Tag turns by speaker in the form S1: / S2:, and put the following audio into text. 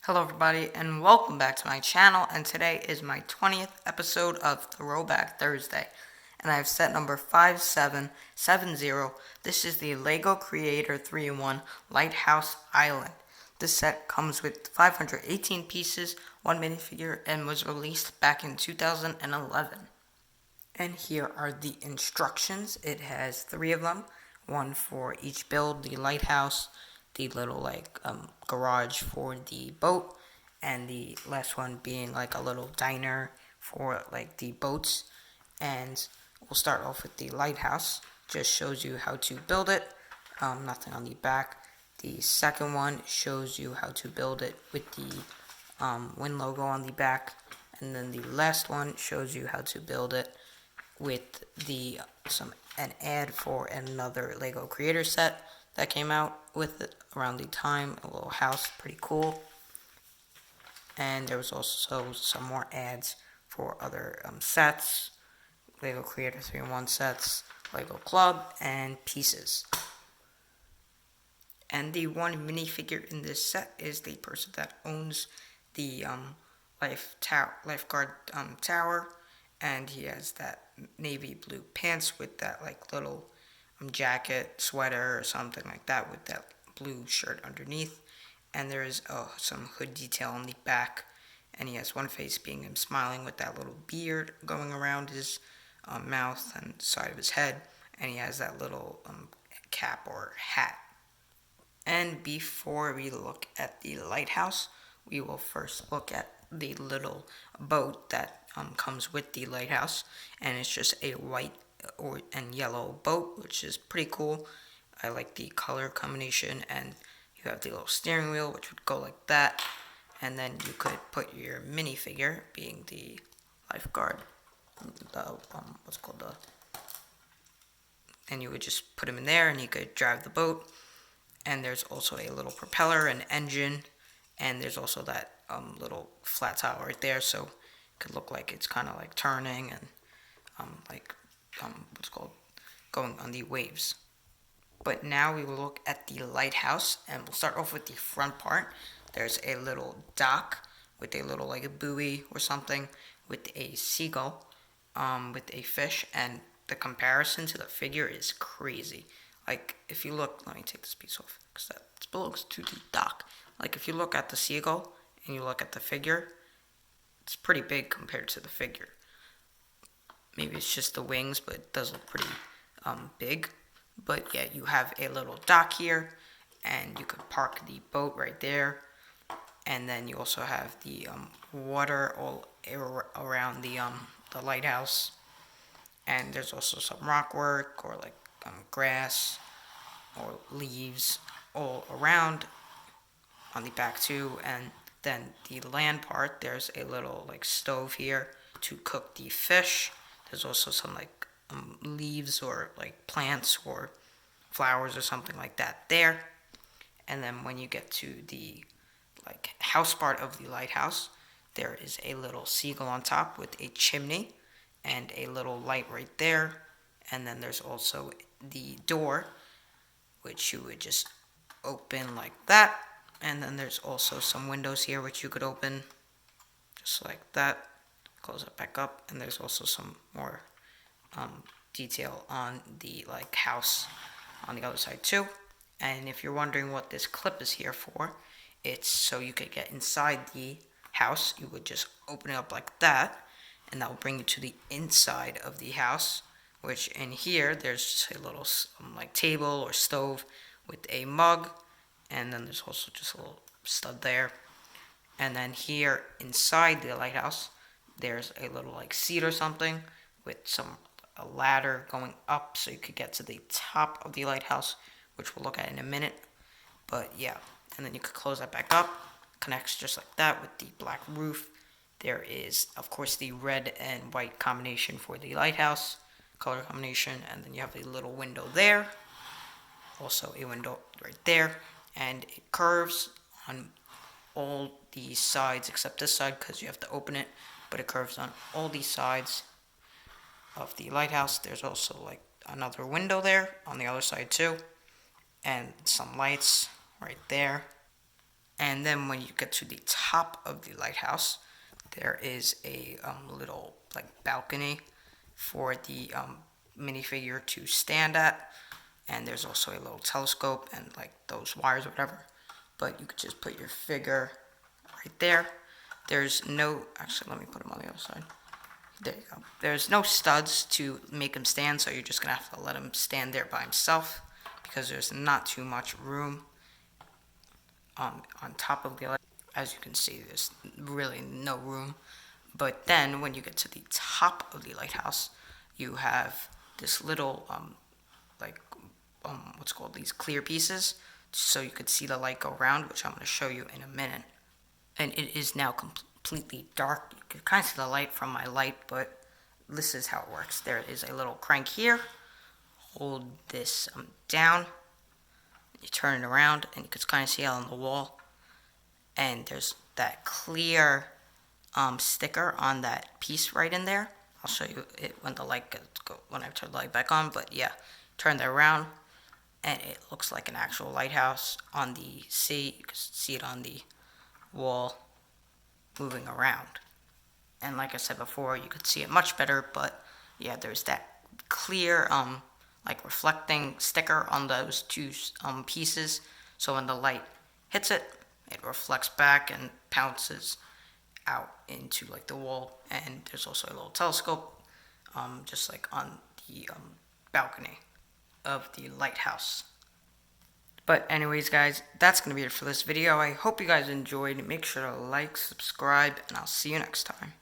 S1: Hello everybody and welcome back to my channel, and today is my 20th episode of Throwback Thursday and I have set number 5770. This is the LEGO Creator 3-in-1 Lighthouse Island. This set comes with 518 pieces, one minifigure, and was released back in 2011. And here are the instructions. It has 3 of them, one for each build: the lighthouse, the little garage for the boat, and the last one being like a little diner for like the boats. And we'll start off with the lighthouse. Just shows you how to build it. Nothing on the back. The second one shows you how to build it with the wind logo on the back, and then the last one shows you how to build it with an ad for another Lego Creator set that came out with it around the time. A little house, pretty cool. And there was also some more ads for other sets, Lego Creator 3-in-1 sets, Lego Club, and pieces. And the one minifigure in this set is the person that owns the lifeguard tower, and he has that navy blue pants with that like little jacket, sweater, or something like that, with that blue shirt underneath. And there is some hood detail on the back, and he has one face being him smiling with that little beard going around his mouth and side of his head, and he has that little cap or hat. And before we look at the lighthouse, we will first look at the little boat that comes with the lighthouse, and it's just a white and yellow boat, which is pretty cool. I like the color combination, and you have the little steering wheel, which would go like that, and then you could put your minifigure, being the lifeguard, and you would just put him in there, and he could drive the boat. And there's also a little propeller and engine, and there's also that little flat tile right there, so it could look like it's kind of like turning and going on the waves. But now we will look at the lighthouse, and we'll start off with the front part. There's a little dock with a little like a buoy or something, with a seagull, with a fish, and the comparison to the figure is crazy. Like, if you look, let me take this piece off, because that belongs to the dock. Like, if you look at the seagull and you look at the figure, it's pretty big compared to the figure. Maybe it's just the wings, but it does look pretty big. But yeah, you have a little dock here, and you could park the boat right there. And then you also have the water all around the lighthouse. And there's also some rock work, or like grass or leaves all around on the back too. And then the land part, there's a little like stove here to cook the fish. There's also some like leaves or like plants or flowers or something like that there. And then when you get to the like house part of the lighthouse, there is a little seagull on top with a chimney and a little light right there. And then there's also the door, which you would just open like that. And then there's also some windows here which you could open just like that. Close it back up, and there's also some more detail on the like house on the other side too. And if you're wondering what this clip is here for, it's so you could get inside the house. You would just open it up like that, and that will bring you to the inside of the house, which in here there's just a little like table or stove with a mug, and then there's also just a little stud there. And then here inside the lighthouse, there's a little like seat or something with a ladder going up, so you could get to the top of the lighthouse, which we'll look at in a minute. But yeah, and then you could close that back up. Connects just like that with the black roof. There is, of course, the red and white combination for the lighthouse color combination, and then you have a little window there. Also a window right there, and it curves on all the sides except this side because you have to open it, but it curves on all these sides of the lighthouse. There's also like another window there on the other side too, and some lights right there. And then when you get to the top of the lighthouse, there is a little like balcony for the minifigure to stand at, and there's also a little telescope and like those wires or whatever. But you could just put your figure right there. There's no, actually let me put him on the other side. There you go. There's no studs to make him stand, so you're just gonna have to let him stand there by himself because there's not too much room on top of the light. As you can see, there's really no room. But then when you get to the top of the lighthouse, you have this little like what's called these clear pieces, so you could see the light go around, which I'm going to show you in a minute. And it is now completely dark. You can kind of see the light from my light, but this is how it works. There is a little crank here. Hold this down. You turn it around, and you can kind of see it on the wall. And there's that clear sticker on that piece right in there. I'll show you it when when I turn the light back on. But yeah, turn that around, and it looks like an actual lighthouse on the sea. You can see it on the wall moving around. And like I said before, you could see it much better. But yeah, there's that clear like reflecting sticker on those two pieces. So when the light hits it, it reflects back and bounces out into like the wall. And there's also a little telescope just like on the balcony of the lighthouse. But anyways guys, that's going to be it for this video. I hope you guys enjoyed. Make sure to like, subscribe, and I'll see you next time.